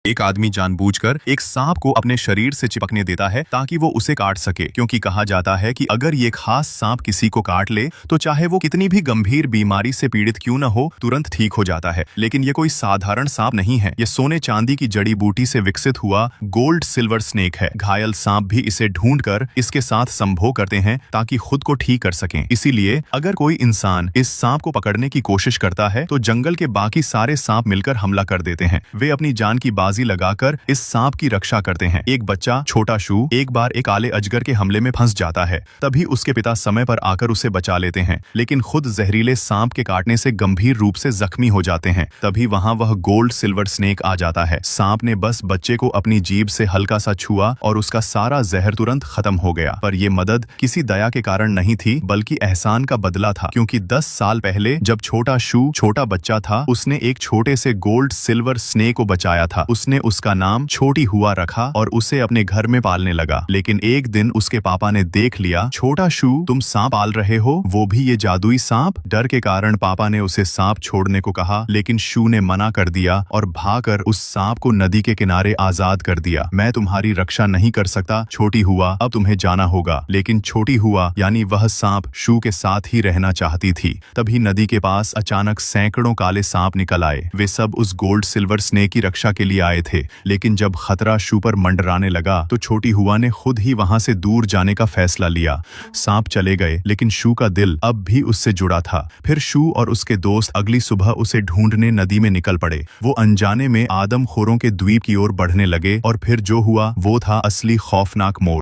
एक आदमी जानबूझकर एक सांप को अपने शरीर से चिपकने देता है ताकि वो उसे काट सके, क्योंकि कहा जाता है कि अगर ये खास सांप किसी को काट ले तो चाहे वो कितनी भी गंभीर बीमारी से पीड़ित क्यों न हो, तुरंत ठीक हो जाता है। लेकिन ये कोई साधारण सांप नहीं है, ये सोने चांदी की जड़ी बूटी से विकसित हुआ गोल्ड सिल्वर स्नेक है। घायल सांप भी इसे ढूंढकर इसके साथ संभोग करते हैं ताकि खुद को ठीक कर सकें। इसीलिए अगर कोई इंसान इस सांप को पकड़ने की कोशिश करता है तो जंगल के बाकी सारे सांप मिलकर हमला कर देते हैं। वे अपनी जान की बाजी लगाकर इस सांप की रक्षा करते हैं। एक बच्चा छोटा शू एक बार एक काले अजगर के हमले में फंस जाता है। तभी उसके पिता समय पर आकर उसे बचा लेते हैं, लेकिन खुद जहरीले सांप के काटने से गंभीर रूप से जख्मी हो जाते हैं। तभी वहां वह गोल्ड सिल्वर स्नेक आ जाता है। सांप ने बस बच्चे को अपनी जीभ से हल्का सा छुआ और उसका सारा जहर तुरंत खत्म हो गया। पर यह मदद किसी दया के कारण नहीं थी, बल्कि एहसान का बदला था, क्योंकि 10 साल पहले जब छोटा शू छोटा बच्चा था, उसने एक छोटे से गोल्ड सिल्वर स्नेक को बचाया था। उसने उसका नाम छोटी हुआ रखा और उसे अपने घर में पालने लगा। लेकिन एक दिन उसके पापा ने देख लिया, छोटा शू तुम सांप पाल रहे हो, वो भी ये जादुई सांप। डर के कारण पापा ने उसे सांप छोड़ने को कहा, लेकिन शू ने मना कर दिया और भागकर उस सांप को नदी के किनारे आजाद कर दिया। मैं तुम्हारी रक्षा नहीं कर सकता छोटी हुआ, अब तुम्हें जाना होगा। लेकिन छोटी हुआ यानी वह सांप शू के साथ ही रहना चाहती थी। तभी नदी के पास अचानक सैकड़ों काले सांप निकल आए। वे सब उस गोल्ड सिल्वर स्नेक की रक्षा के लिए आए थे। लेकिन जब खतरा शू पर मंडराने लगा तो छोटी हुआ ने खुद ही वहां से दूर जाने का फैसला लिया। सांप चले गए, लेकिन शू का दिल अब भी उससे जुड़ा था। फिर शू और उसके दोस्त अगली सुबह उसे ढूंढने नदी में निकल पड़े। वो अनजाने में आदमखोरों के द्वीप की ओर बढ़ने लगे और फिर जो हुआ वो था असली खौफनाक मोड़।